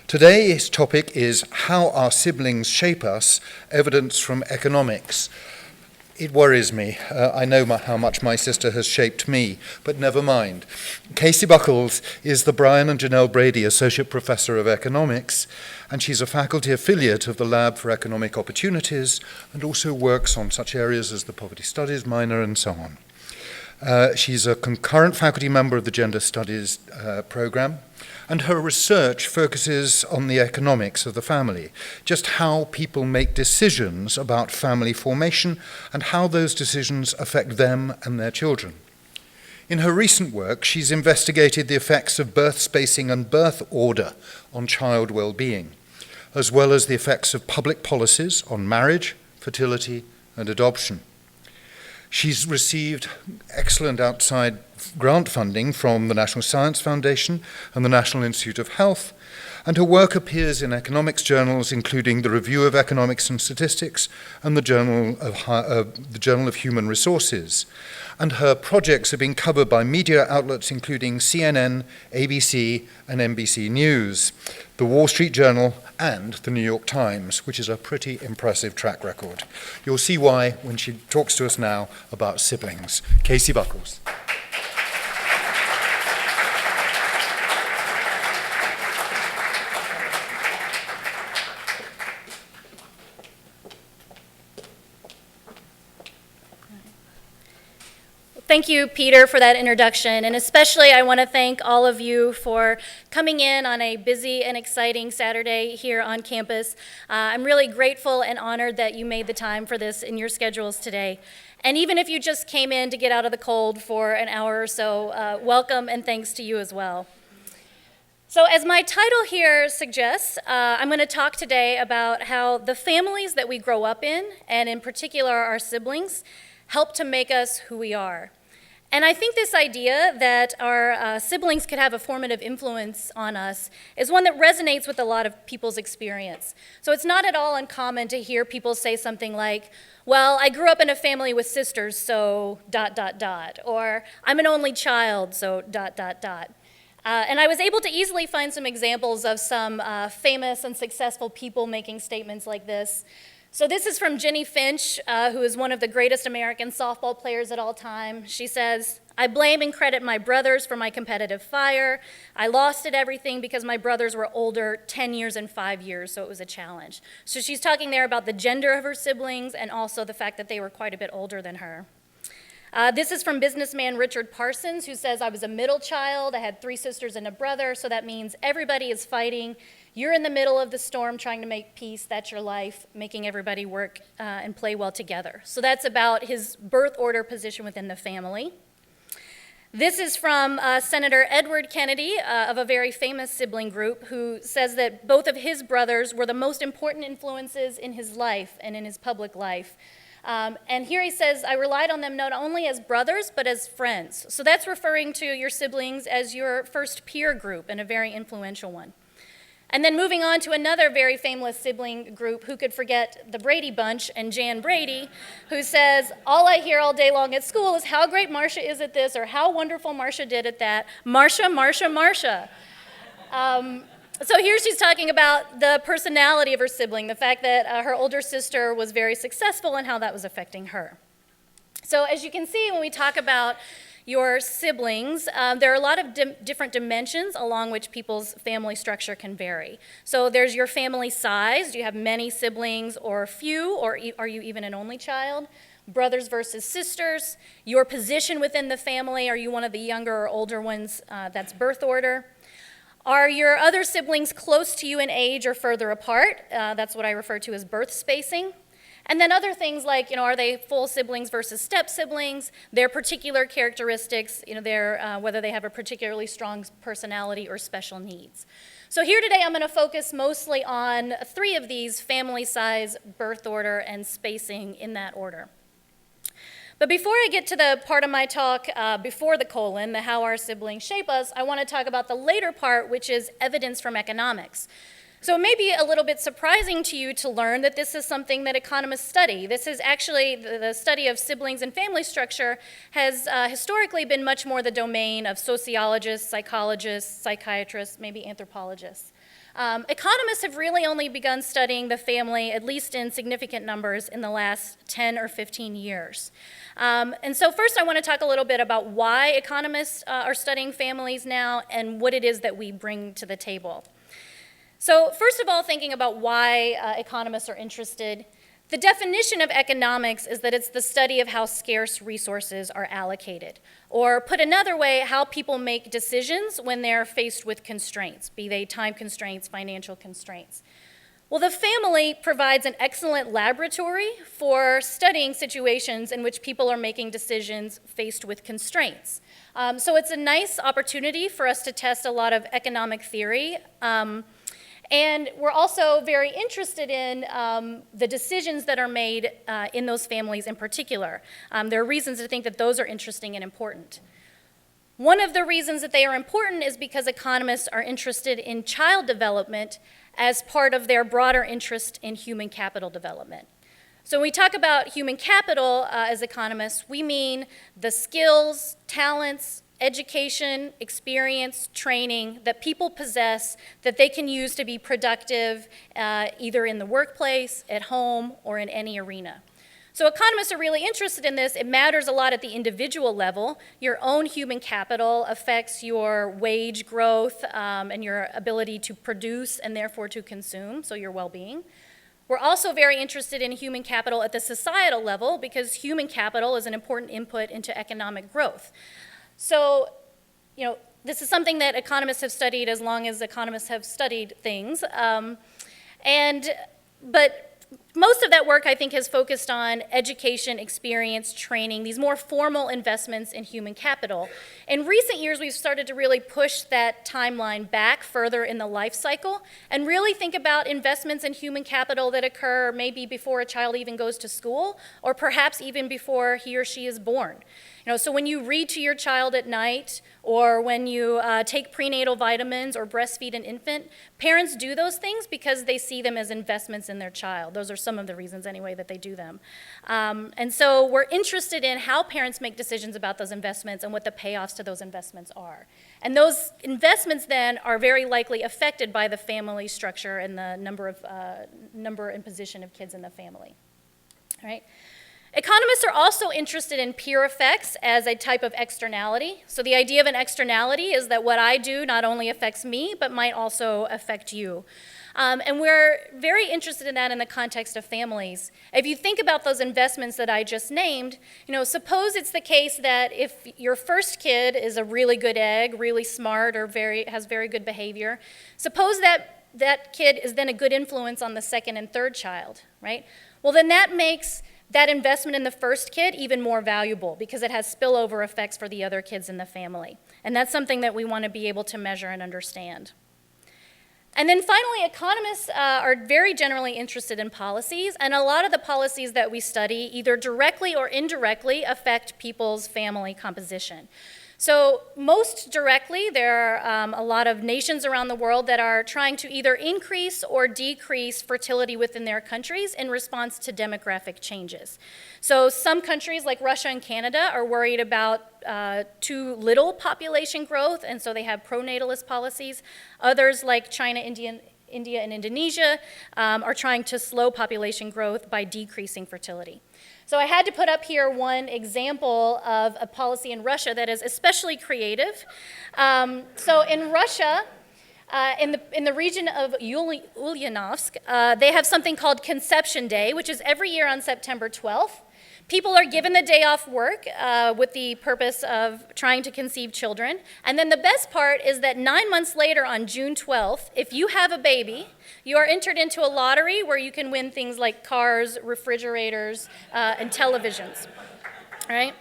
Today's topic is How Our Siblings Shape Us, Evidence from Economics. It worries me. I know how much my sister has shaped me, but never mind. Casey Buckles is the Brian and Janelle Brady Associate Professor of Economics, and she's a faculty affiliate of the Lab for Economic Opportunities and also works on such areas as the Poverty Studies minor and so on. She's a concurrent faculty member of the Gender Studies program, and her research focuses on the economics of the family, just how people make decisions about family formation and how those decisions affect them and their children. In her recent work, she's investigated the effects of birth spacing and birth order on child well-being, as well as the effects of public policies on marriage, fertility, and adoption. She's received excellent outside grant funding from the National Science Foundation and the National Institute of Health, and her work appears in economics journals including the Review of Economics and Statistics and the Journal of Human Resources. And her projects have been covered by media outlets including CNN, ABC, and NBC News, the Wall Street Journal, and the New York Times, which is a pretty impressive track record. You'll see why when she talks to us now about siblings. Casey Buckles. Thank you, Peter, for that introduction, and especially I want to thank all of you for coming in on a busy and exciting Saturday here on campus. I'm really grateful and honored that you made the time for this in your schedules today. And even if you just came in to get out of the cold for an hour or so, welcome and thanks to you as well. So as my title here suggests, I'm going to talk today about how the families that we grow up in, and in particular our siblings, help to make us who we are. And I think this idea that our siblings could have a formative influence on us is one that resonates with a lot of people's experience. So it's not at all uncommon to hear people say something like, well, I grew up in a family with sisters, so ... or I'm an only child, so ... And I was able to easily find some examples of some famous and successful people making statements like this. So this is from Jenny Finch, who is one of the greatest American softball players at all time. She says, I blame and credit my brothers for my competitive fire. I lost at everything because my brothers were older 10 years and 5 years, so it was a challenge. So she's talking there about the gender of her siblings and also the fact that they were quite a bit older than her. This is from businessman Richard Parsons, who says, I was a middle child, I had 3 sisters and a brother, so that means everybody is fighting. You're in the middle of the storm trying to make peace, that's your life, making everybody work and play well together. So that's about his birth order position within the family. This is from Senator Edward Kennedy of a very famous sibling group who says that both of his brothers were the most important influences in his life and in his public life. And here he says, I relied on them not only as brothers, but as friends. So that's referring to your siblings as your first peer group and a very influential one. And then moving on to another very famous sibling group, who could forget the Brady Bunch and Jan Brady, who says, all I hear all day long at school is how great Marcia is at this or how wonderful Marcia did at that. Marcia, Marcia, Marcia. So here she's talking about the personality of her sibling, the fact that her older sister was very successful and how that was affecting her. So as you can see, when we talk about your siblings, there are a lot of different dimensions along which people's family structure can vary. So there's your family size. Do you have many siblings or few, or are you even an only child? Brothers versus sisters. Your position within the family. Are you one of the younger or older ones? That's birth order. Are your other siblings close to you in age or further apart? That's what I refer to as birth spacing. And then other things like, are they full siblings versus step siblings, their particular characteristics, whether they have a particularly strong personality or special needs. So here today I'm going to focus mostly on 3 of these: family size, birth order, and spacing in that order. But before I get to the part of my talk before the colon, the how our siblings shape us, I want to talk about the later part, which is evidence from economics. So it may be a little bit surprising to you to learn that this is something that economists study. This is actually, the study of siblings and family structure has historically been much more the domain of sociologists, psychologists, psychiatrists, maybe anthropologists. Economists have really only begun studying the family, at least in significant numbers, in the last 10 or 15 years. And so first I want to talk a little bit about why economists are studying families now and what it is that we bring to the table. So first of all, thinking about why economists are interested, the definition of economics is that it's the study of how scarce resources are allocated. Or put another way, how people make decisions when they're faced with constraints, be they time constraints, financial constraints. Well, the family provides an excellent laboratory for studying situations in which people are making decisions faced with constraints. So it's a nice opportunity for us to test a lot of economic theory. And we're also very interested in the decisions that are made in those families in particular. There are reasons to think that those are interesting and important. One of the reasons that they are important is because economists are interested in child development as part of their broader interest in human capital development. So when we talk about human capital as economists, we mean the skills, talents, education, experience, training that people possess that they can use to be productive either in the workplace, at home, or in any arena. So economists are really interested in this. It matters a lot at the individual level. Your own human capital affects your wage growth and your ability to produce and therefore to consume, so your well-being. We're also very interested in human capital at the societal level because human capital is an important input into economic growth. So, this is something that economists have studied as long as economists have studied things. But most of that work, I think, has focused on education, experience, training, these more formal investments in human capital. In recent years, we've started to really push that timeline back further in the life cycle and really think about investments in human capital that occur maybe before a child even goes to school or perhaps even before he or she is born. So when you read to your child at night or when you take prenatal vitamins or breastfeed an infant, parents do those things because they see them as investments in their child. Those are some of the reasons anyway that they do them. And so we're interested in how parents make decisions about those investments and what the payoffs to those investments are. And those investments then are very likely affected by the family structure and the number and position of kids in the family. All right? Economists are also interested in peer effects as a type of externality. So the idea of an externality is that what I do not only affects me, but might also affect you. And we're very interested in that in the context of families. If you think about those investments that I just named, suppose it's the case that if your first kid is a really good egg, really smart, or has very good behavior, suppose that kid is then a good influence on the second and third child, right? Well, then that makes that investment in the first kid even more valuable because it has spillover effects for the other kids in the family. And that's something that we want to be able to measure and understand. And then finally, economists are very generally interested in policies, and a lot of the policies that we study either directly or indirectly affect people's family composition. So most directly, there are a lot of nations around the world that are trying to either increase or decrease fertility within their countries in response to demographic changes. So some countries like Russia and Canada are worried about too little population growth, and so they have pronatalist policies. Others like China, India, and Indonesia are trying to slow population growth by decreasing fertility. So I had to put up here one example of a policy in Russia that is especially creative. So in Russia, in the region of Ulyanovsk, they have something called Conception Day, which is every year on September 12th. People are given the day off work with the purpose of trying to conceive children. And then the best part is that 9 months later on June 12th, if you have a baby, you are entered into a lottery where you can win things like cars, refrigerators, and televisions. All right?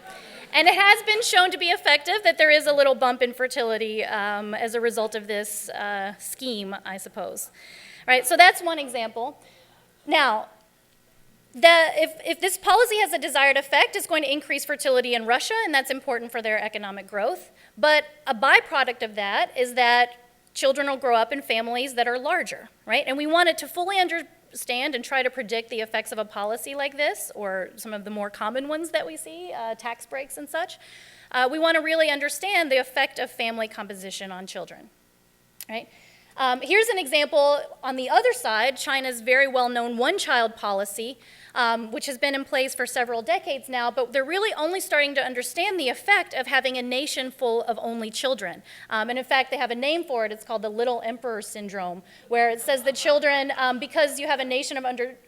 And it has been shown to be effective, that there is a little bump in fertility as a result of this scheme, I suppose. All right, so that's one example. Now, if this policy has a desired effect, it's going to increase fertility in Russia, and that's important for their economic growth. But a byproduct of that is that children will grow up in families that are larger, right? And we want it to fully understand and try to predict the effects of a policy like this, or some of the more common ones that we see, tax breaks and such. We want to really understand the effect of family composition on children, right? Here's an example on the other side, China's very well-known one-child policy, which has been in place for several decades now, but they're really only starting to understand the effect of having a nation full of only children. And in fact, they have a name for it. It's called the Little Emperor Syndrome, where it says that children, because you have a nation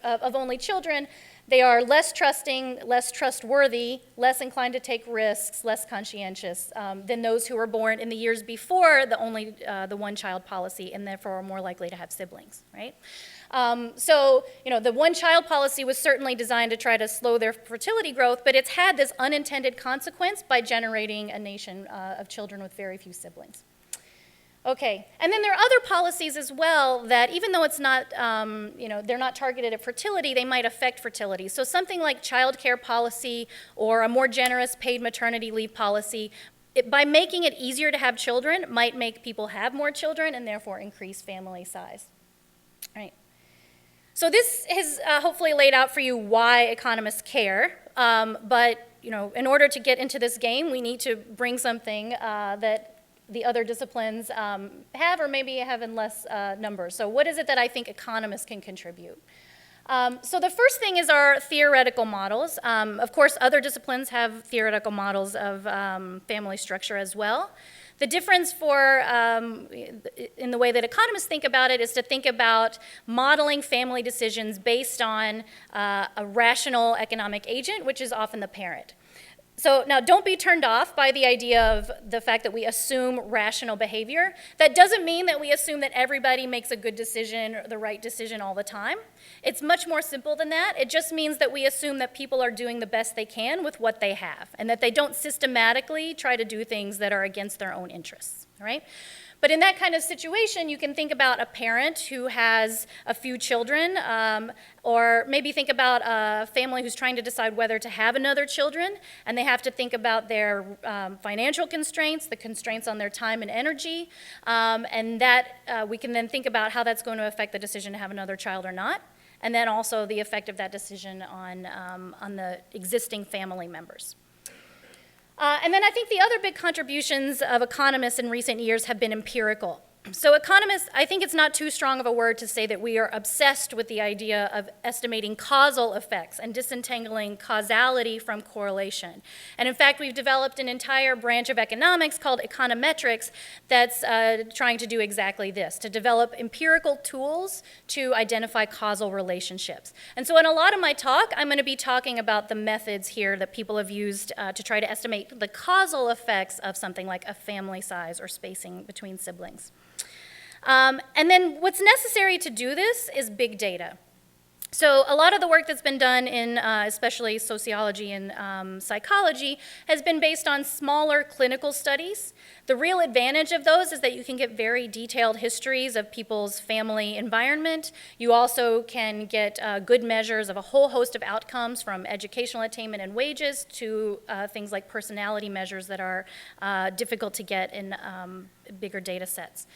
of only children, they are less trusting, less trustworthy, less inclined to take risks, less conscientious than those who were born in the years before the one-child policy, and therefore are more likely to have siblings, right? So, the one-child policy was certainly designed to try to slow their fertility growth, but it's had this unintended consequence by generating a nation of children with very few siblings. Okay, and then there are other policies as well that even though it's not, they're not targeted at fertility, they might affect fertility. So something like child care policy or a more generous paid maternity leave policy, by making it easier to have children, might make people have more children and therefore increase family size. All right. So this has hopefully laid out for you why economists care, but in order to get into this game, we need to bring something that the other disciplines have or maybe have in less numbers. So what is it that I think economists can contribute? So the first thing is our theoretical models. Of course, other disciplines have theoretical models of family structure as well. The difference in the way that economists think about it is to think about modeling family decisions based on a rational economic agent, which is often the parent. So now don't be turned off by the idea of the fact that we assume rational behavior. That doesn't mean that we assume that everybody makes a good decision or the right decision all the time. It's much more simple than that. It just means that we assume that people are doing the best they can with what they have and that they don't systematically try to do things that are against their own interests, all right? But in that kind of situation, you can think about a parent who has a few children, or maybe think about a family who's trying to decide whether to have another children, and they have to think about their financial constraints, the constraints on their time and energy, and that we can then think about how that's going to affect the decision to have another child or not, and then also the effect of that decision on the existing family members. And then I think the other big contributions of economists in recent years have been empirical. So economists, I think it's not too strong of a word to say that we are obsessed with the idea of estimating causal effects and disentangling causality from correlation. And in fact, we've developed an entire branch of economics called econometrics that's trying to do exactly this, to develop empirical tools to identify causal relationships. And so in a lot of my talk, I'm going to be talking about the methods here that people have used to try to estimate the causal effects of something like a family size or spacing between siblings. And then what's necessary to do this is big data. So a lot of the work that's been done in especially sociology and psychology has been based on smaller clinical studies. The real advantage of those is that you can get very detailed histories of people's family environment. You also can get good measures of a whole host of outcomes from educational attainment and wages to things like personality measures that are difficult to get in bigger data sets.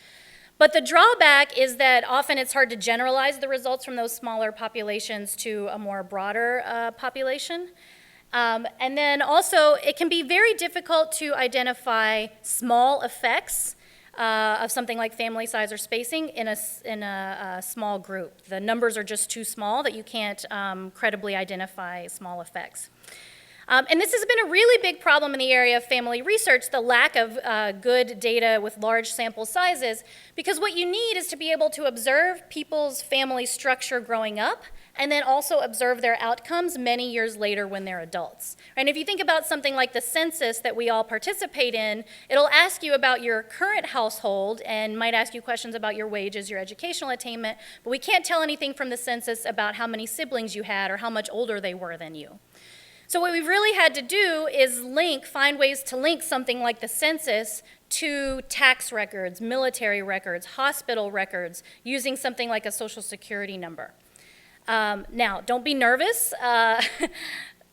But the drawback is that often it's hard to generalize the results from those smaller populations to a more broader population. And then also, it can be very difficult to identify small effects of something like family size or spacing in a small group. The numbers are just too small that you can't credibly identify small effects. And this has been a really big problem in the area of family research, the lack of good data with large sample sizes, because what you need is to be able to observe people's family structure growing up and then also observe their outcomes many years later when they're adults. And if you think about something like the census that we all participate in, it'll ask you about your current household and might ask you questions about your wages, your educational attainment, but we can't tell anything from the census about how many siblings you had or how much older they were than you. So what we've really had to do is find ways to link something like the census to tax records, military records, hospital records, using something like a Social Security number. Now, don't be nervous.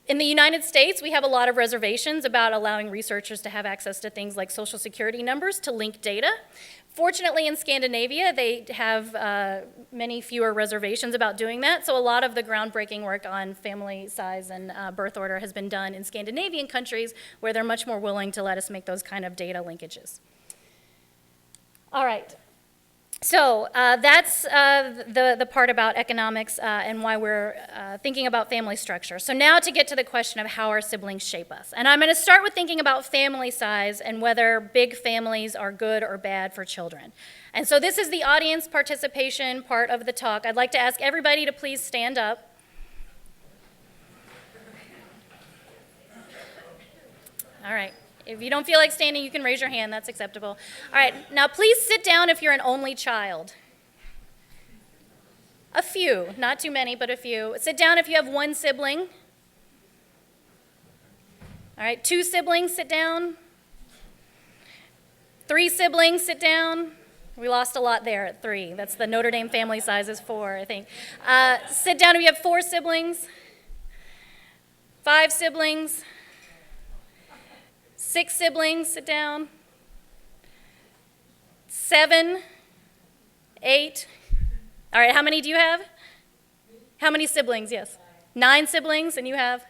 In the United States, we have a lot of reservations about allowing researchers to have access to things like Social Security numbers to link data. Fortunately, in Scandinavia, they have many fewer reservations about doing that, so a lot of the groundbreaking work on family size and birth order has been done in Scandinavian countries where they're much more willing to let us make those kind of data linkages. All right. So that's the part about economics and why we're thinking about family structure. So now to get to the question of how our siblings shape us. And I'm going to start with thinking about family size and whether big families are good or bad for children. And so this is the audience participation part of the talk. I'd like to ask everybody to please stand up. All right. If you don't feel like standing, you can raise your hand. That's acceptable. All right. Now, please sit down if you're an only child. A few. Not too many, but a few. Sit down if you have one sibling. All right. 2 siblings, sit down. 3 siblings, sit down. We lost a lot there at 3. That's the Notre Dame family size is 4, I think. Sit down if you have 4 siblings. 5 siblings. 6 siblings, sit down. 7, 8. All right, how many do you have? How many siblings? Yes. 9 siblings, and you have?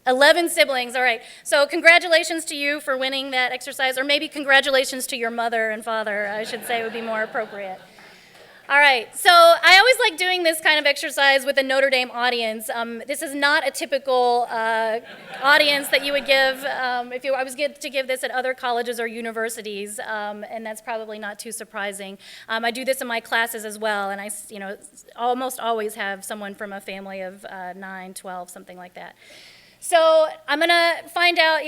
11 siblings, all right. So congratulations to you for winning that exercise, or maybe congratulations to your mother and father, I should say would be more appropriate. All right, so I always like doing this kind of exercise with a Notre Dame audience. This is not a typical audience that you would give if I was to give this at other colleges or universities, and that's probably not too surprising. I do this in my classes as well, and I almost always have someone from a family of 9, 12, something like that. So I'm going to find out,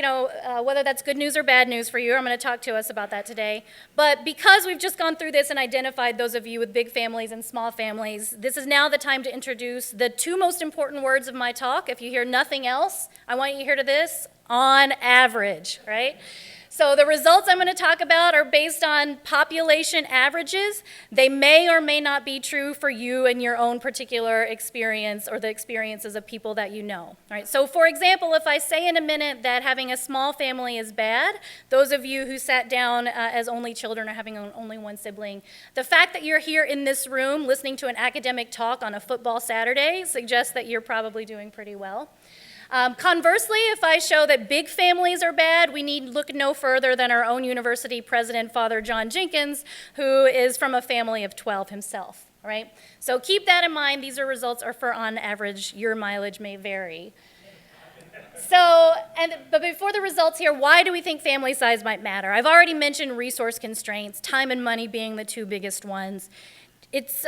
whether that's good news or bad news for you. I'm going to talk to us about that today. But because we've just gone through this and identified those of you with big families and small families, this is now the time to introduce the 2 most important words of my talk. If you hear nothing else, I want you to hear to this: on average, right? So the results I'm going to talk about are based on population averages. They may or may not be true for you and your own particular experience or the experiences of people that you know. All right. So for example, if I say in a minute that having a small family is bad, those of you who sat down as only children or having only one sibling, the fact that you're here in this room listening to an academic talk on a football Saturday suggests that you're probably doing pretty well. Conversely, if I show that big families are bad, we need look no further than our own university president, Father John Jenkins, who is from a family of 12 himself. All right? So keep that in mind. These results are for on average. Your mileage may vary. But before the results here, why do we think family size might matter? I've already mentioned resource constraints, time and money being the 2 biggest ones. It's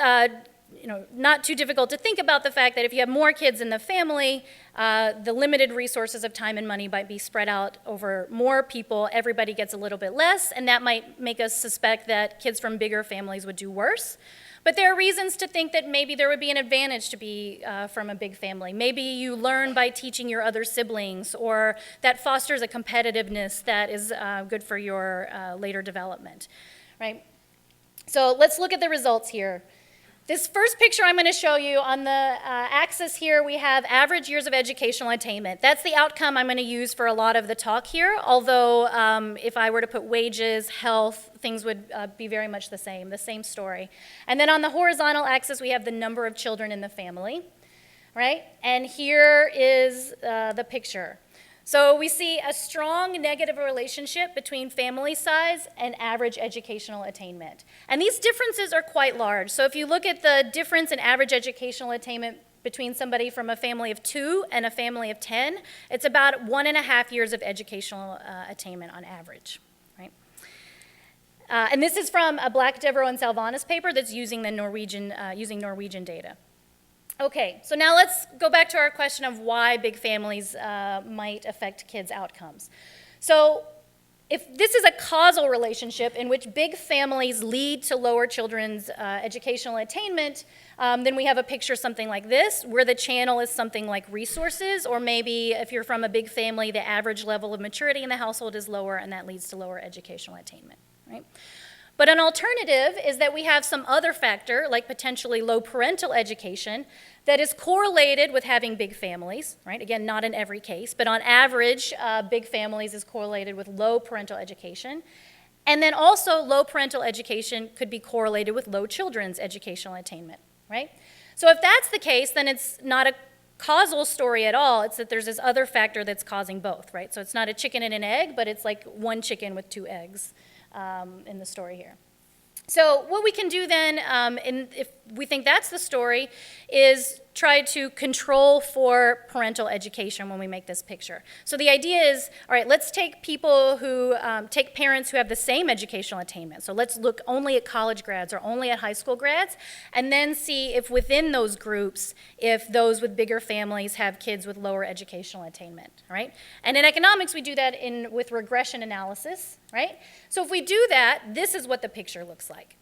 not too difficult to think about the fact that if you have more kids in the family, the limited resources of time and money might be spread out over more people. Everybody gets a little bit less, and that might make us suspect that kids from bigger families would do worse. But there are reasons to think that maybe there would be an advantage to be from a big family. Maybe you learn by teaching your other siblings, or that fosters a competitiveness that is good for your later development, right? So let's look at the results here. This first picture I'm going to show you, on the axis here, we have average years of educational attainment. That's the outcome I'm going to use for a lot of the talk here, although if I were to put wages, health, things would be very much the same story. And then on the horizontal axis, we have the number of children in the family, right? And here is the picture. So we see a strong negative relationship between family size and average educational attainment. And these differences are quite large. So if you look at the difference in average educational attainment between somebody from a family of 2 and a family of 10, it's about 1.5 years of educational attainment on average, right? And this is from a Black, Devereaux, and Salvanis paper that's using the Norwegian data. Okay, so now let's go back to our question of why big families might affect kids' outcomes. So if this is a causal relationship in which big families lead to lower children's educational attainment, then we have a picture something like this, where the channel is something like resources, or maybe if you're from a big family, the average level of maturity in the household is lower, and that leads to lower educational attainment, right? But an alternative is that we have some other factor, like potentially low parental education, that is correlated with having big families, right? Again, not in every case, but on average, big families is correlated with low parental education. And then also low parental education could be correlated with low children's educational attainment, right? So if that's the case, then it's not a causal story at all. It's that there's this other factor that's causing both, right? So it's not a chicken and an egg, but it's like one chicken with 2 eggs in the story here. So what we can do then, and if we think that's the story, is try to control for parental education when we make this picture. So the idea is, all right, let's take people who, take parents who have the same educational attainment. So let's look only at college grads or only at high school grads, and then see if within those groups, if those with bigger families have kids with lower educational attainment, right? And in economics, we do that with regression analysis, right? So if we do that, this is what the picture looks like.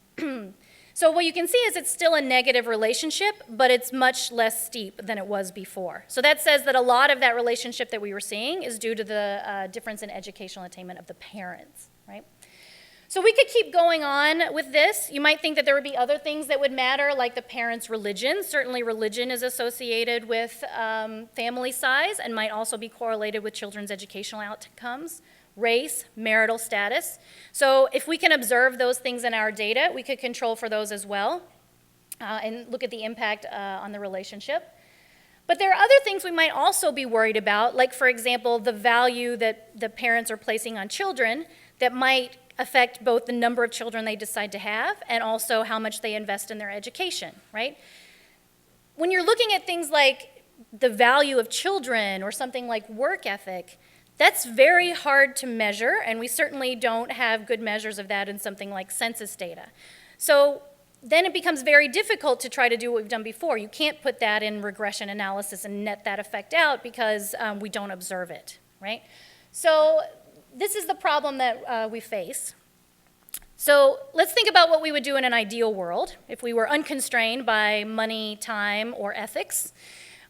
So what you can see is it's still a negative relationship, but it's much less steep than it was before. So that says that a lot of that relationship that we were seeing is due to the difference in educational attainment of the parents, right? So we could keep going on with this. You might think that there would be other things that would matter, like the parents' religion. Certainly religion is associated with family size and might also be correlated with children's educational outcomes. Race, marital status. So if we can observe those things in our data, we could control for those as well and look at the impact on the relationship. But there are other things we might also be worried about, like, for example, the value that the parents are placing on children that might affect both the number of children they decide to have and also how much they invest in their education, right? When you're looking at things like the value of children or something like work ethic, that's very hard to measure, and we certainly don't have good measures of that in something like census data. So then it becomes very difficult to try to do what we've done before. You can't put that in regression analysis and net that effect out because we don't observe it, right? So this is the problem that we face. So let's think about what we would do in an ideal world if we were unconstrained by money, time, or ethics.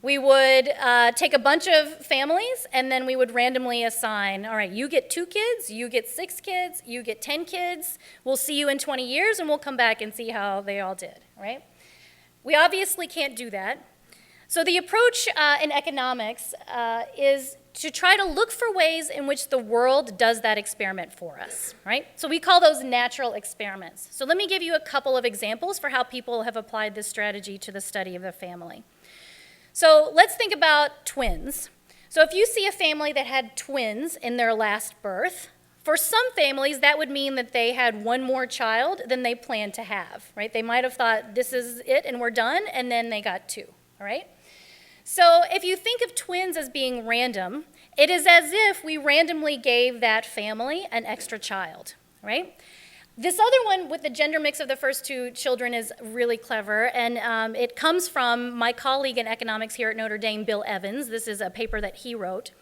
We would take a bunch of families, and then we would randomly assign, all right, you get 2 kids, you get 6 kids, you get 10 kids. We'll see you in 20 years, and we'll come back and see how they all did, right? We obviously can't do that. So the approach in economics is to try to look for ways in which the world does that experiment for us, right? So we call those natural experiments. So let me give you a couple of examples for how people have applied this strategy to the study of the family. So let's think about twins. So if you see a family that had twins in their last birth, for some families that would mean that they had one more child than they planned to have, right? They might have thought this is it and we're done, and then they got 2, all right? So if you think of twins as being random, it is as if we randomly gave that family an extra child, right? This other one with the gender mix of the first 2 children is really clever, and it comes from my colleague in economics here at Notre Dame, Bill Evans. This is a paper that he wrote.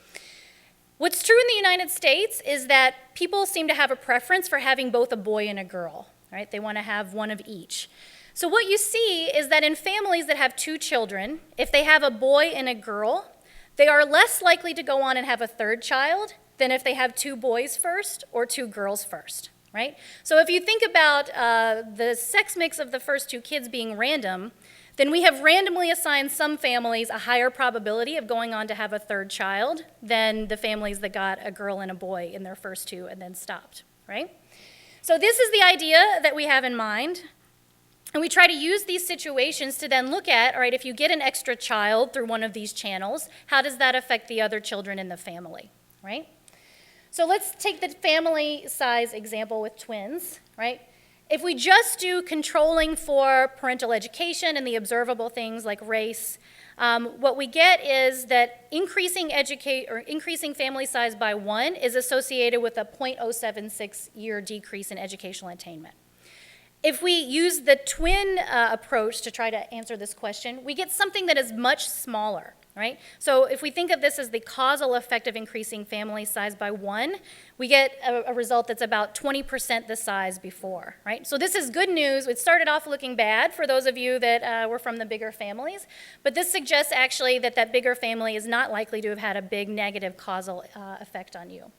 What's true in the United States is that people seem to have a preference for having both a boy and a girl, right? They want to have one of each. So what you see is that in families that have 2 children, if they have a boy and a girl, they are less likely to go on and have a 3rd child than if they have 2 boys first or 2 girls first. Right? So if you think about the sex mix of the first 2 kids being random, then we have randomly assigned some families a higher probability of going on to have a 3rd child than the families that got a girl and a boy in their first 2 and then stopped, right? So this is the idea that we have in mind. And we try to use these situations to then look at, all right, if you get an extra child through one of these channels, how does that affect the other children in the family, right? So let's take the family size example with twins, right? If we just do controlling for parental education and the observable things like race, what we get is that increasing family size by 1 is associated with a 0.076 year decrease in educational attainment. If we use the twin approach to try to answer this question, we get something that is much smaller. Right? So if we think of this as the causal effect of increasing family size by 1, we get a result that's about 20% the size before, right? So this is good news. It started off looking bad for those of you that were from the bigger families, but this suggests actually that that bigger family is not likely to have had a big negative causal effect on you.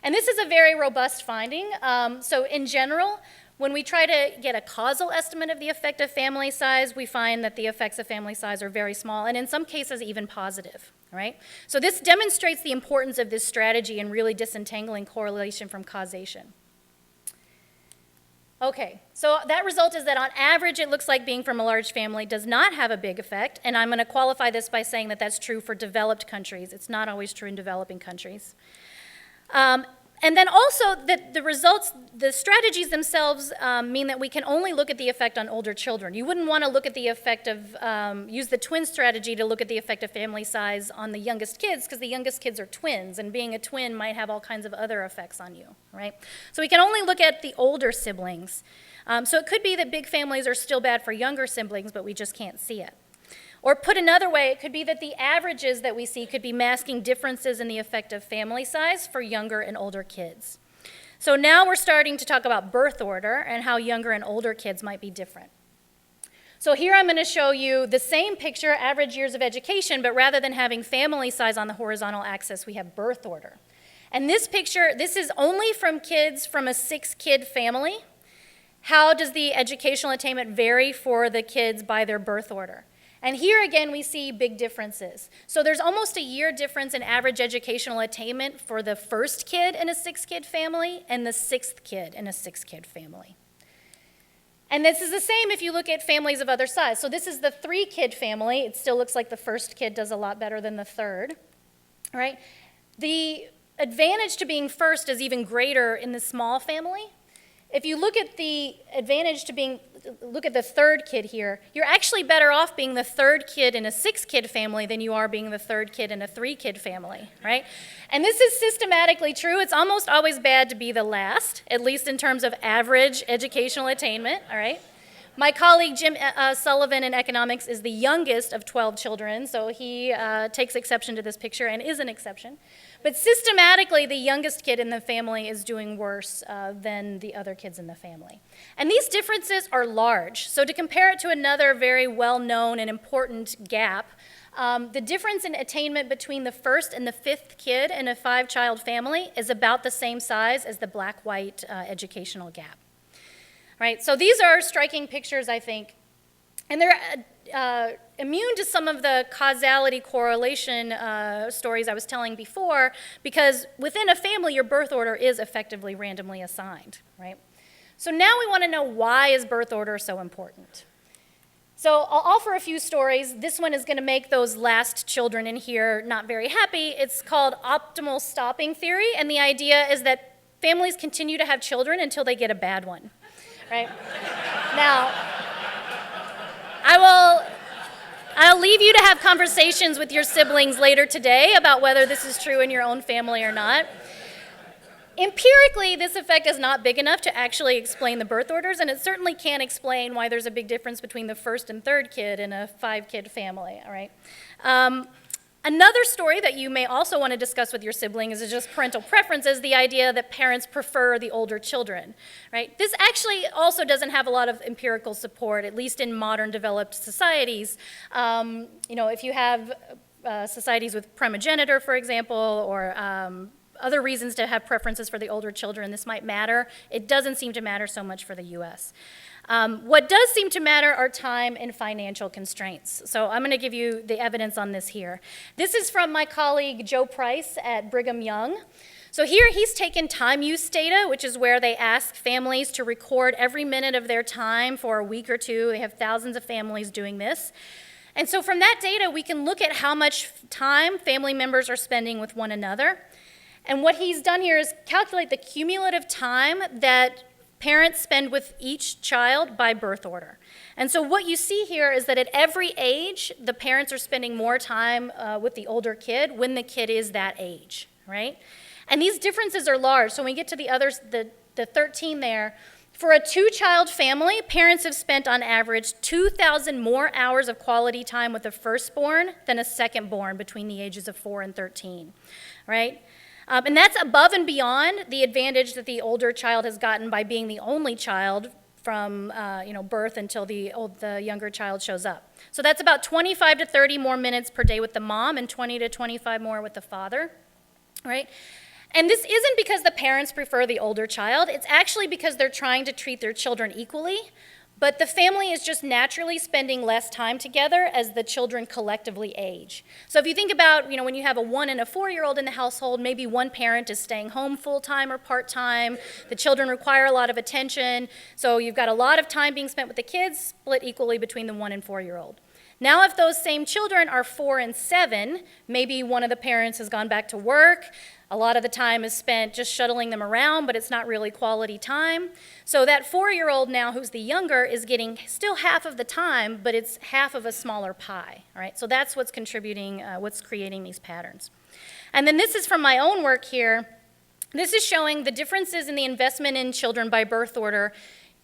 And this is a very robust finding. So in general, when we try to get a causal estimate of the effect of family size, we find that the effects of family size are very small, and in some cases even positive, right? So this demonstrates the importance of this strategy in really disentangling correlation from causation. Okay, so that result is that on average it looks like being from a large family does not have a big effect, and I'm going to qualify this by saying that that's true for developed countries. It's not always true in developing countries. And then also the results, the strategies themselves mean that we can only look at the effect on older children. You wouldn't want to look at the effect of, use the twin strategy to look at the effect of family size on the youngest kids, because the youngest kids are twins, and being a twin might have all kinds of other effects on you, right? So we can only look at the older siblings. So it could be that big families are still bad for younger siblings, but we just can't see it. Or put another way, it could be that the averages that we see could be masking differences in the effect of family size for younger and older kids. So now we're starting to talk about birth order and how younger and older kids might be different. So here I'm going to show you the same picture, average years of education, but rather than having family size on the horizontal axis, we have birth order. And this picture, this is only from kids from a 6-kid family. How does the educational attainment vary for the kids by their birth order? And here again, we see big differences. So there's almost a year difference in average educational attainment for the first kid in a 6-kid family and the 6th kid in a 6-kid family. And this is the same if you look at families of other size. So this is the 3-kid family. It still looks like the first kid does a lot better than the third, right? The advantage to being first is even greater in the small family. If you look at the advantage to look at the third kid here, you're actually better off being the third kid in a 6-kid family than you are being the third kid in a 3-kid family, right? And this is systematically true. It's almost always bad to be the last, at least in terms of average educational attainment, all right? My colleague Jim Sullivan in economics is the youngest of 12 children, so he takes exception to this picture and is an exception. But systematically, the youngest kid in the family is doing worse than the other kids in the family. And these differences are large. So to compare it to another very well-known and important gap, the difference in attainment between the first and the 5th kid in a 5-child family is about the same size as the black-white educational gap. Right, so these are striking pictures, I think, and they're immune to some of the causality correlation stories I was telling before, because within a family, your birth order is effectively randomly assigned, right? So now we want to know, why is birth order so important? So I'll offer a few stories. This one is going to make those last children in here not very happy. It's called optimal stopping theory, and the idea is that families continue to have children until they get a bad one. Right? Now, I'll leave you to have conversations with your siblings later today about whether this is true in your own family or not. Empirically, this effect is not big enough to actually explain the birth orders, and it certainly can't explain why there's a big difference between the first and third kid in a 5-kid family, all right? Another story that you may also want to discuss with your siblings is just parental preferences, the idea that parents prefer the older children, right? This actually also doesn't have a lot of empirical support, at least in modern developed societies. If you have societies with primogeniture, for example, or other reasons to have preferences for the older children, this might matter. It doesn't seem to matter so much for the US. What does seem to matter are time and financial constraints. So I'm going to give you the evidence on this here. This is from my colleague Joe Price at Brigham Young. So here he's taken time use data, which is where they ask families to record every minute of their time for a week or two. They have thousands of families doing this. And so from that data, we can look at how much time family members are spending with one another. And what he's done here is calculate the cumulative time that parents spend with each child by birth order. And so what you see here is that at every age, the parents are spending more time with the older kid when the kid is that age, right? And these differences are large. So when we get to the others, the 13 there, for a 2-child family, parents have spent on average 2,000 more hours of quality time with the firstborn than a secondborn between the ages of 4 and 13, right? And that's above and beyond the advantage that the older child has gotten by being the only child from birth until the younger child shows up. So that's about 25 to 30 more minutes per day with the mom and 20 to 25 more with the father, right? And this isn't because the parents prefer the older child. It's actually because they're trying to treat their children equally. But the family is just naturally spending less time together as the children collectively age. So if you think about, when you have a 1 and a 4-year-old in the household, maybe one parent is staying home full-time or part-time. The children require a lot of attention. So you've got a lot of time being spent with the kids, split equally between the 1 and 4-year-old. Now if those same children are 4 and 7, maybe one of the parents has gone back to work, A lot of the time is spent just shuttling them around, but it's not really quality time. So that 4-year-old now, who's the younger, is getting still half of the time, but it's half of a smaller pie, all right? So that's what's contributing, what's creating these patterns. And then this is from my own work here. This is showing the differences in the investment in children by birth order,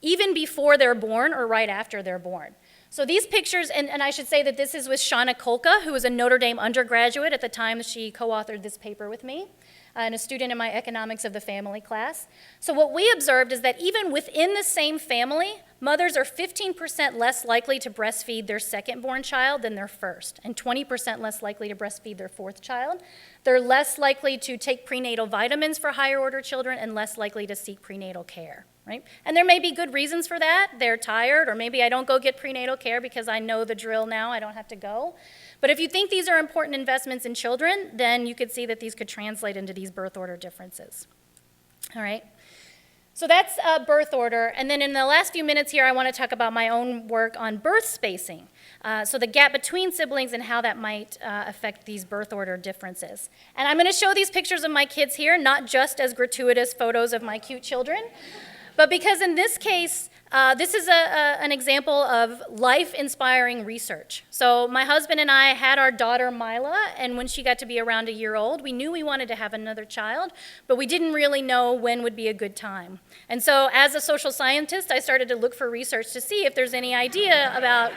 even before they're born or right after they're born. So these pictures, and I should say that this is with Shauna Kolka, who was a Notre Dame undergraduate at the time she co-authored this paper with me, and a student in my Economics of the Family class. So what we observed is that even within the same family, mothers are 15% less likely to breastfeed their second-born child than their first, and 20% less likely to breastfeed their fourth child. They're less likely to take prenatal vitamins for higher-order children and less likely to seek prenatal care. Right? And there may be good reasons for that. They're tired, or maybe I don't go get prenatal care because I know the drill now, I don't have to go. But if you think these are important investments in children, then you could see that these could translate into these birth order differences. All right? So that's birth order. And then in the last few minutes here, I want to talk about my own work on birth spacing. So the gap between siblings and how that might affect these birth order differences. And I'm going to show these pictures of my kids here, not just as gratuitous photos of my cute children, but because in this case, this is an example of life-inspiring research. So my husband and I had our daughter Mila, and when she got to be around a year old, we knew we wanted to have another child, but we didn't really know when would be a good time. And so as a social scientist, I started to look for research to see if there's any idea about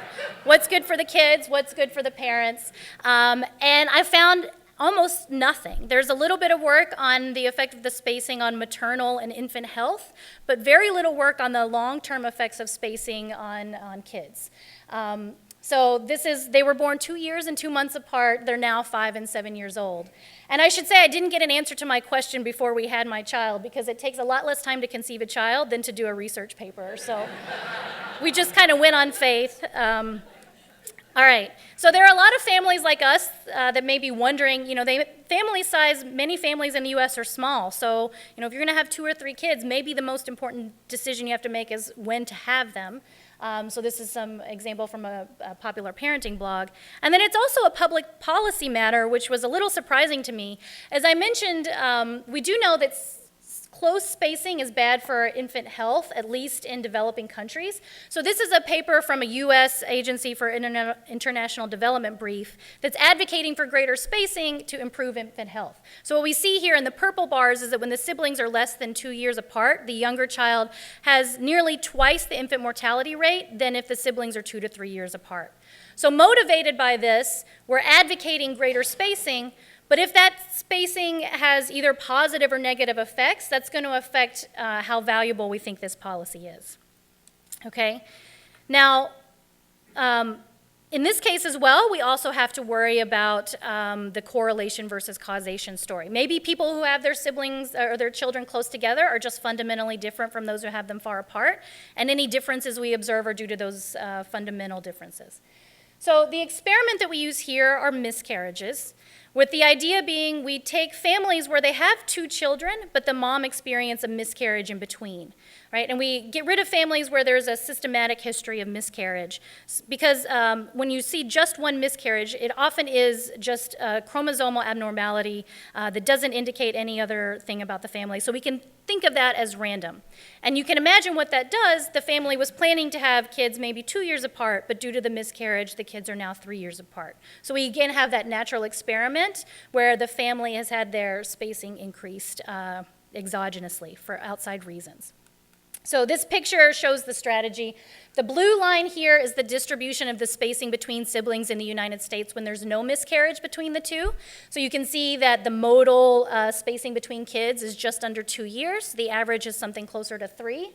what's good for the kids, what's good for the parents, and I found almost nothing. There's a little bit of work on the effect of the spacing on maternal and infant health, but very little work on the long-term effects of spacing on kids. So they were born 2 years and 2 months apart. They're now 5 and 7 years old. And I should say I didn't get an answer to my question before we had my child, because it takes a lot less time to conceive a child than to do a research paper. So we just kind of went on faith. All right, so there are a lot of families like us that may be wondering, family size, many families in the U.S. are small. So, if you're going to have 2 or 3 kids, maybe the most important decision you have to make is when to have them. So this is some example from a popular parenting blog. And then it's also a public policy matter, which was a little surprising to me. As I mentioned, we do know that close spacing is bad for infant health, at least in developing countries. So this is a paper from a U.S. Agency for International Development brief that's advocating for greater spacing to improve infant health. So what we see here in the purple bars is that when the siblings are less than 2 years apart, the younger child has nearly twice the infant mortality rate than if the siblings are 2 to 3 years apart. So motivated by this, we're advocating greater spacing. But if that spacing has either positive or negative effects, that's going to affect how valuable we think this policy is. Okay? Now, in this case as well, we also have to worry about the correlation versus causation story. Maybe people who have their siblings or their children close together are just fundamentally different from those who have them far apart, and any differences we observe are due to those fundamental differences. So the experiment that we use here are miscarriages, with the idea being we take families where they have 2 children, but the mom experienced a miscarriage in between, right? And we get rid of families where there's a systematic history of miscarriage, because when you see just one miscarriage, it often is just a chromosomal abnormality that doesn't indicate any other thing about the family. So we can think of that as random. And you can imagine what that does. The family was planning to have kids maybe 2 years apart, but due to the miscarriage, the kids are now 3 years apart. So we again have that natural experiment where the family has had their spacing increased exogenously for outside reasons. So this picture shows the strategy. The blue line here is the distribution of the spacing between siblings in the United States when there's no miscarriage between the two. So you can see that the modal spacing between kids is just under 2 years. The average is something closer to 3.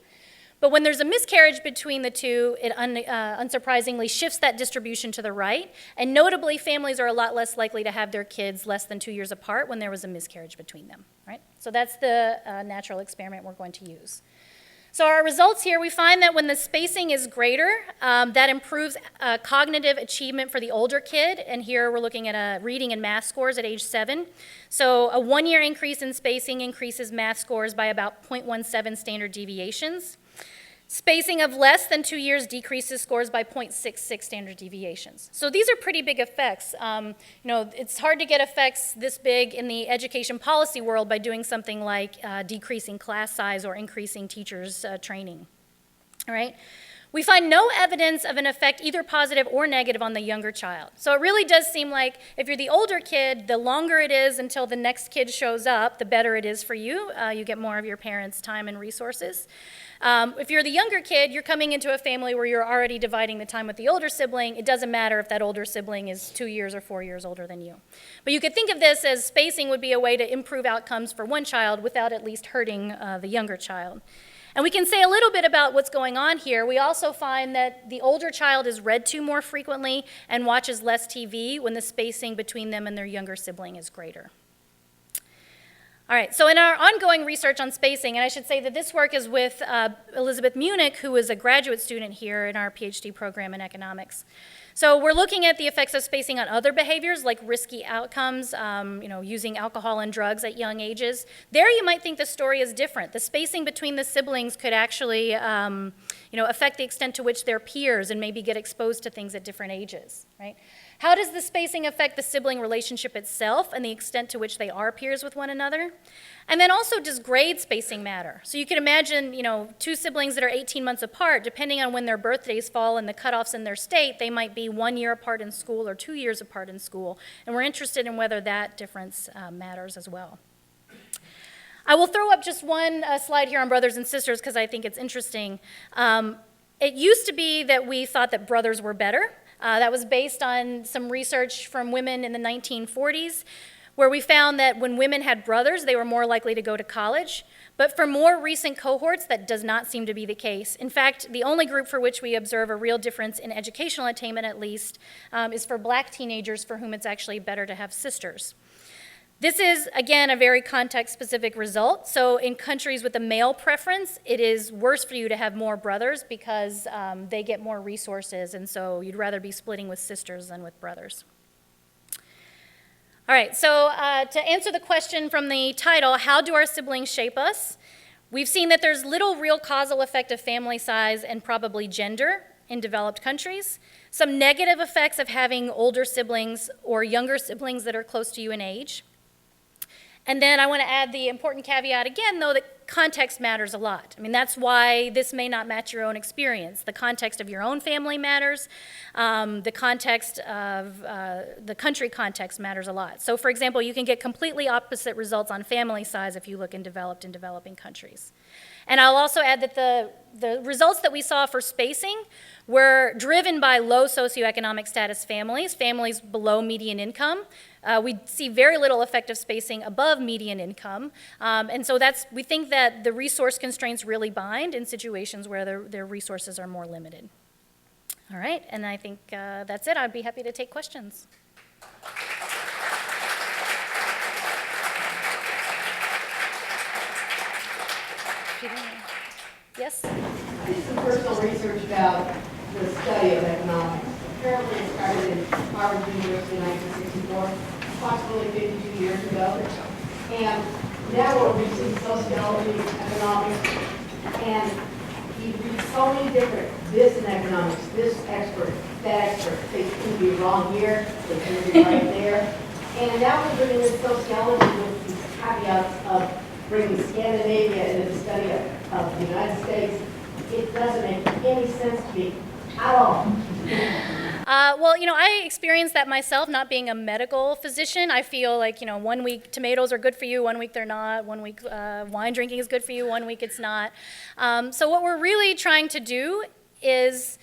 But when there's a miscarriage between the two, it unsurprisingly shifts that distribution to the right. And notably, families are a lot less likely to have their kids less than 2 years apart when there was a miscarriage between them, right? So that's the natural experiment we're going to use. So our results here, we find that when the spacing is greater, that improves cognitive achievement for the older kid. And here we're looking at reading and math scores at age 7. So a 1-year increase in spacing increases math scores by about 0.17 standard deviations. Spacing of less than 2 years decreases scores by 0.66 standard deviations. So these are pretty big effects. It's hard to get effects this big in the education policy world by doing something like decreasing class size or increasing teachers' training. All right? We find no evidence of an effect either positive or negative on the younger child. So it really does seem like if you're the older kid, the longer it is until the next kid shows up, the better it is for you. You get more of your parents' time and resources. If you're the younger kid, you're coming into a family where you're already dividing the time with the older sibling. It doesn't matter if that older sibling is 2 years or 4 years older than you. But you could think of this as spacing would be a way to improve outcomes for one child without at least hurting the younger child. And we can say a little bit about what's going on here. We also find that the older child is read to more frequently and watches less TV when the spacing between them and their younger sibling is greater. All right, so in our ongoing research on spacing, and I should say that this work is with Elizabeth Munich, who is a graduate student here in our PhD program in economics. So we're looking at the effects of spacing on other behaviors like risky outcomes, using alcohol and drugs at young ages. There you might think the story is different. The spacing between the siblings could actually affect the extent to which they're peers and maybe get exposed to things at different ages, right? How does the spacing affect the sibling relationship itself and the extent to which they are peers with one another? And then also, does grade spacing matter? So you can imagine, two siblings that are 18 months apart, depending on when their birthdays fall and the cutoffs in their state, they might be 1 year apart in school or 2 years apart in school. And we're interested in whether that difference matters as well. I will throw up just one slide here on brothers and sisters because I think it's interesting. It used to be that we thought that brothers were better. That was based on some research from women in the 1940s, where we found that when women had brothers, they were more likely to go to college. But for more recent cohorts, that does not seem to be the case. In fact, the only group for which we observe a real difference in educational attainment, at least, is for black teenagers for whom it's actually better to have sisters. This is, again, a very context-specific result. So in countries with a male preference, it is worse for you to have more brothers because they get more resources, and so you'd rather be splitting with sisters than with brothers. All right, so to answer the question from the title, how do our siblings shape us? We've seen that there's little real causal effect of family size and probably gender in developed countries. Some negative effects of having older siblings or younger siblings that are close to you in age. And then I want to add the important caveat again, though, that context matters a lot. I mean, that's why this may not match your own experience. The context of your own family matters. The context of the country context matters a lot. So, for example, you can get completely opposite results on family size if you look in developed and developing countries. And I'll also add that the results that we saw for spacing were driven by low socioeconomic status families, families below median income. We see very little effective spacing above median income. And so we think that the resource constraints really bind in situations where their resources are more limited. All right, and I think that's it. I'd be happy to take questions. Yes? I did some personal research about the study of economics. Apparently it started in Harvard University in 1964, approximately 52 years ago. And now what we see is sociology, economics, and you read so many different, this in economics, this expert, that expert. They can be wrong here, they can be right there. And now we're bringing in sociology with these caveats of bringing Scandinavia into the study of the United States. It doesn't make any sense to me at all. Well, I experienced that myself, not being a medical physician. I feel like, 1 week tomatoes are good for you, 1 week they're not, 1 week wine drinking is good for you, 1 week it's not. So what we're really trying to do is,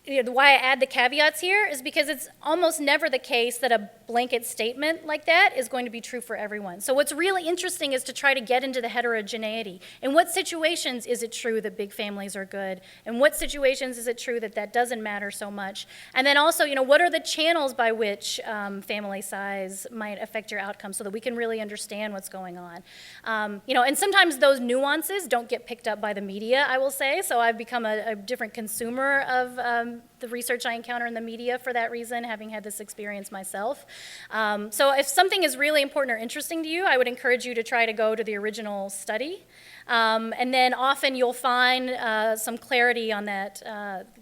why I add the caveats here is because it's almost never the case that a blanket statement like that is going to be true for everyone. So what's really interesting is to try to get into the heterogeneity. In what situations is it true that big families are good? In what situations is it true that that doesn't matter so much? And then also, what are the channels by which family size might affect your outcome so that we can really understand what's going on? And sometimes those nuances don't get picked up by the media, I will say. So I've become a different consumer of the research I encounter in the media for that reason, having had this experience myself. So if something is really important or interesting to you, I would encourage you to try to go to the original study. And then often you'll find some clarity on that,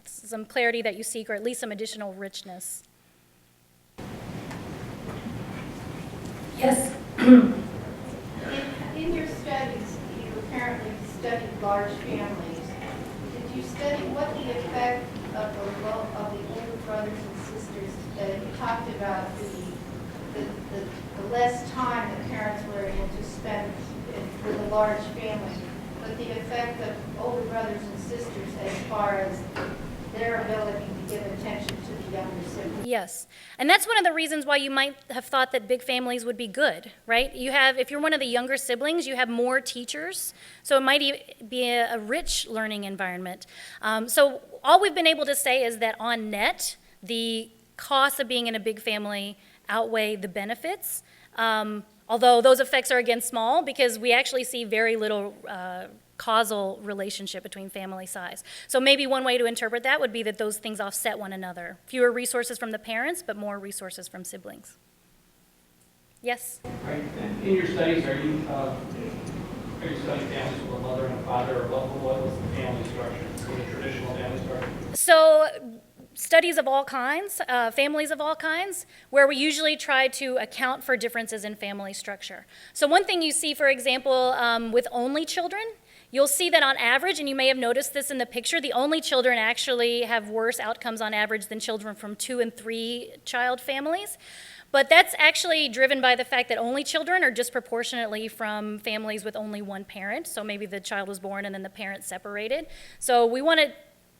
some clarity that you seek, or at least some additional richness. Yes? In your studies, you apparently studied large families. Did you study what the effect of the older brothers and sisters, you talked about the less time that parents were able to spend with a large family, but the effect of older brothers and sisters as far as their ability to give attention to the younger siblings? Yes, and that's one of the reasons why you might have thought that big families would be good, right? You have, if you're one of the younger siblings, you have more teachers, so it might be a rich learning environment. So all we've been able to say is that on net, the costs of being in a big family outweigh the benefits, although those effects are again small because we actually see very little causal relationship between family size. So maybe one way to interpret that would be that those things offset one another. Fewer resources from the parents, but more resources from siblings. Yes? Right. And in your studies, are you studying families with a mother and a father, or what was the family structure, the traditional family structure? So studies of all kinds, families of all kinds, where we usually try to account for differences in family structure. So one thing you see, for example, with only children, you'll see that on average, and you may have noticed this in the picture, the only children actually have worse outcomes on average than children from 2 and 3 child families. But that's actually driven by the fact that only children are disproportionately from families with only one parent. So maybe the child was born and then the parents separated. So we want to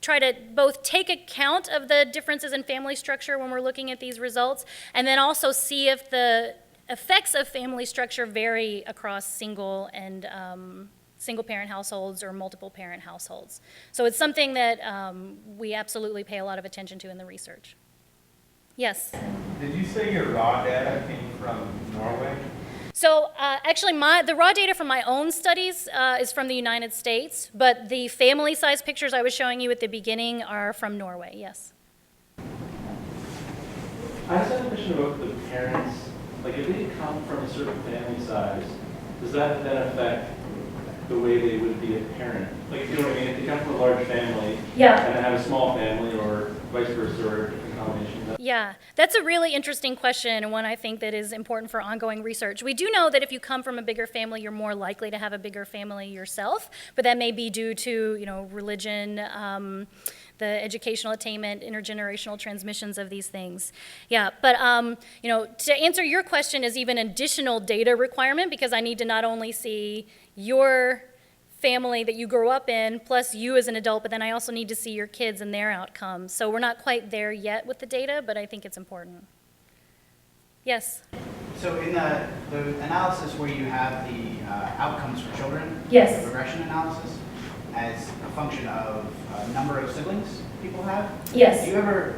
try to both take account of the differences in family structure when we're looking at these results, and then also see if the effects of family structure vary across single and single-parent households or multiple-parent households. So it's something that we absolutely pay a lot of attention to in the research. Yes? Did you say your raw data came from Norway? So actually, the raw data from my own studies is from the United States, but the family size pictures I was showing you at the beginning are from Norway, yes. I just have a question about the parents. Like, if they come from a certain family size, does that then affect the way they would be a parent? Like, you know what I mean? If they come from a large family Yeah. and have a small family, or vice versa, or a different combination. Yeah, that's a really interesting question, and one I think that is important for ongoing research. We do know that if you come from a bigger family, you're more likely to have a bigger family yourself, but that may be due to, religion, the educational attainment, intergenerational transmissions of these things. Yeah, but to answer your question is even additional data requirement, because I need to not only see your family that you grow up in, plus you as an adult, but then I also need to see your kids and their outcomes. So we're not quite there yet with the data, but I think it's important. Yes? So in the analysis where you have the outcomes for children, Yes. the regression analysis, as a function of number of siblings people have, Yes. do you ever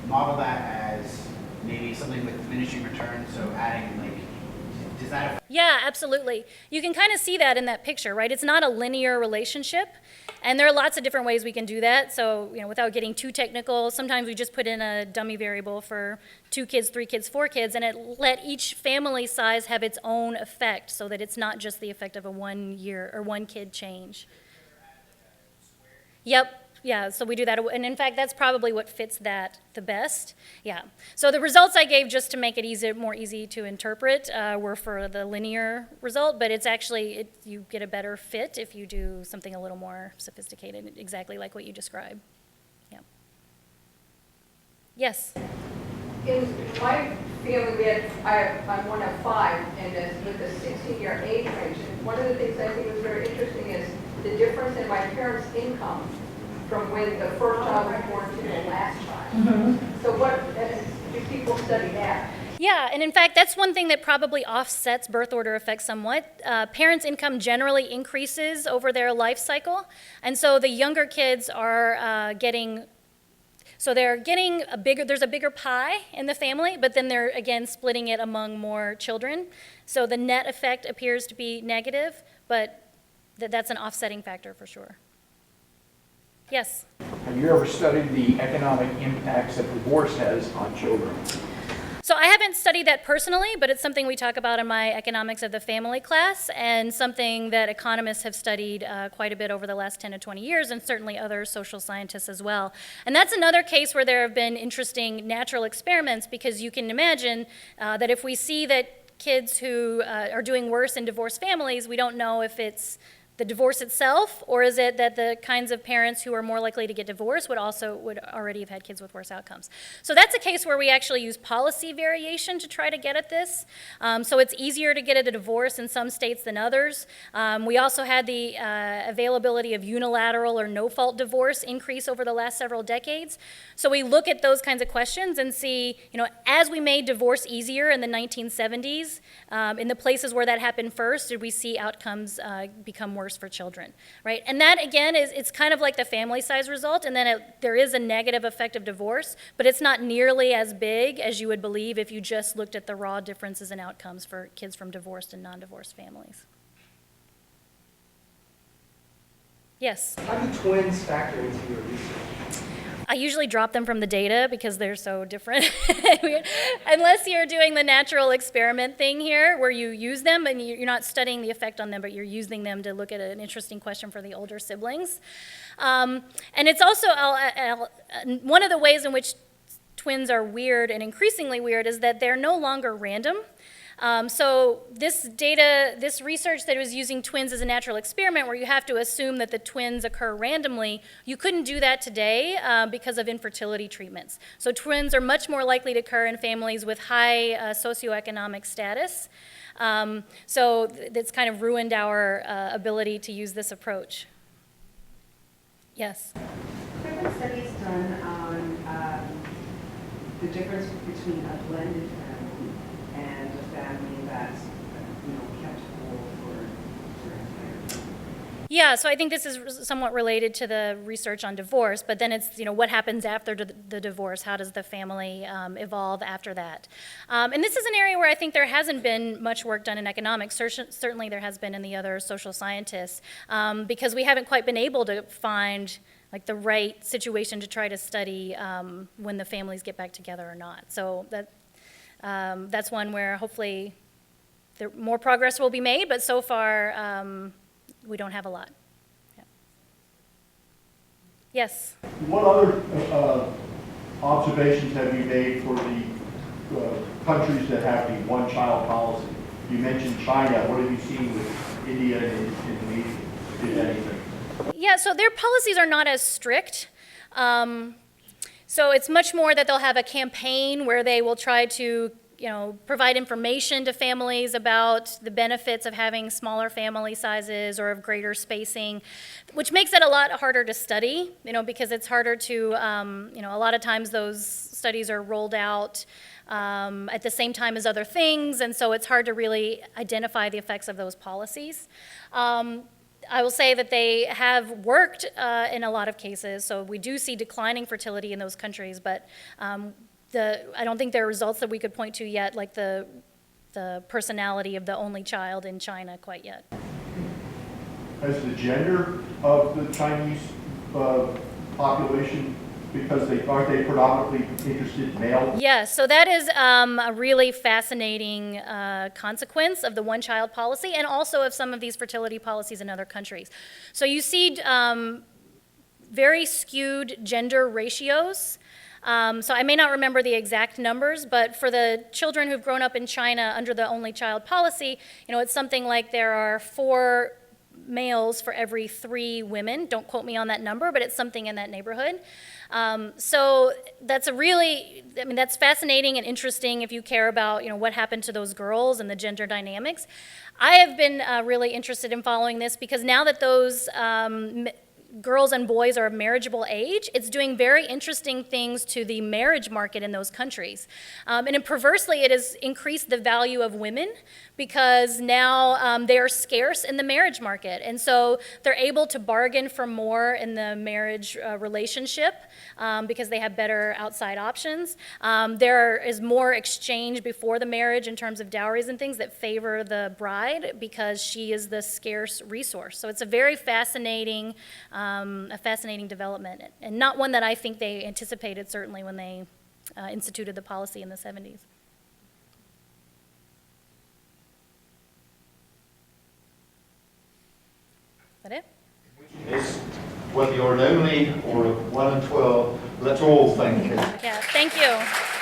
model that as maybe something with diminishing returns, so adding, does that affect? Yeah, absolutely. You can kind of see that in that picture, right? It's not a linear relationship, and there are lots of different ways we can do that. So, without getting too technical, sometimes we just put in a dummy variable for 2 kids, 3 kids, 4 kids, and let each family size have its own effect, so that it's not just the effect of a 1 year or 1 kid change. Yep. Yeah, so we do that, and in fact, that's probably what fits that the best. Yeah, so the results I gave, just to make it more easy to interpret, were for the linear result, but it's actually, you get a better fit if you do something a little more sophisticated, exactly like what you described. Yeah. Yes? In my family, I'm one of 5, and with the 16-year age range, and one of the things I think was very interesting is the difference in my parents' income from when the first child was born to the last child. Mm-hmm. So do people study that? Yeah, and in fact, that's one thing that probably offsets birth order effects somewhat. Parents' income generally increases over their life cycle, and so the younger kids are they're getting there's a bigger pie in the family, but then they're, again, splitting it among more children. So the net effect appears to be negative, but that's an offsetting factor for sure. Yes? Have you ever studied the economic impacts that divorce has on children? So I haven't studied that personally, but it's something we talk about in my economics of the family class, and something that economists have studied quite a bit over the last 10 to 20 years, and certainly other social scientists as well. And that's another case where there have been interesting natural experiments, because you can imagine that if we see that kids who are doing worse in divorced families, we don't know if it's the divorce itself, or is it that the kinds of parents who are more likely to get divorced would already have had kids with worse outcomes. So that's a case where we actually use policy variation to try to get at this. So it's easier to get at a divorce in some states than others. We also had the availability of unilateral or no-fault divorce increase over the last several decades. So we look at those kinds of questions and see, as we made divorce easier in the 1970s, in the places where that happened first, did we see outcomes become worse for children, right? And that, again, it's kind of like the family size result, and then there is a negative effect of divorce, but it's not nearly as big as you would believe if you just looked at the raw differences in outcomes for kids from divorced and non-divorced families. Yes? How do twins factor into your research? I usually drop them from the data because they're so different. Unless you're doing the natural experiment thing here, where you use them and you're not studying the effect on them, but you're using them to look at an interesting question for the older siblings. And it's also, one of the ways in which twins are weird and increasingly weird is that they're no longer random. So this research that was using twins as a natural experiment, where you have to assume that the twins occur randomly, you couldn't do that today because of infertility treatments. So twins are much more likely to occur in families with high socioeconomic status. So that's kind of ruined our ability to use this approach. Yes? There have been studies done on the difference between a blended family and a family that's, kept whole for an entire family. Yeah, so I think this is somewhat related to the research on divorce, but then it's, what happens after the divorce? How does the family evolve after that? And this is an area where I think there hasn't been much work done in economics. Certainly there has been in the other social scientists, because we haven't quite been able to find the right situation to try to study when the families get back together or not. So that's one where hopefully more progress will be made, but so far we don't have a lot. Yeah. Yes? What other observations have you made for the countries that have the one-child policy? You mentioned China. What have you seen with India and Indonesia, if anything? Yeah, so their policies are not as strict. So it's much more that they'll have a campaign where they will try to provide information to families about the benefits of having smaller family sizes or of greater spacing, which makes it a lot harder to study, because it's harder to, a lot of times those studies are rolled out at the same time as other things, and so it's hard to really identify the effects of those policies. I will say that they have worked in a lot of cases, so we do see declining fertility in those countries, but I don't think there are results that we could point to yet, like the personality of the only child in China quite yet. Has the gender of the Chinese population, because aren't they predominantly interested male? Yes, so that is a really fascinating consequence of the one-child policy, and also of some of these fertility policies in other countries. So you see very skewed gender ratios. So I may not remember the exact numbers, but for the children who've grown up in China under the only child policy, it's something like there are 4 males for every 3 women. Don't quote me on that number, but it's something in that neighborhood. So that's that's fascinating and interesting if you care about, what happened to those girls and the gender dynamics. I have been really interested in following this because now that those girls and boys are of marriageable age, it's doing very interesting things to the marriage market in those countries. And perversely, it has increased the value of women because now they are scarce in the marriage market. And so they're able to bargain for more in the marriage relationship because they have better outside options. There is more exchange before the marriage in terms of dowries and things that favor the bride because she is the scarce resource. So it's a very fascinating a fascinating development, and not one that I think they anticipated, certainly, when they instituted the policy in the 70s. Is that it? It's whether you're an only or a 1 in 12, let's all thank you. Yeah, thank you.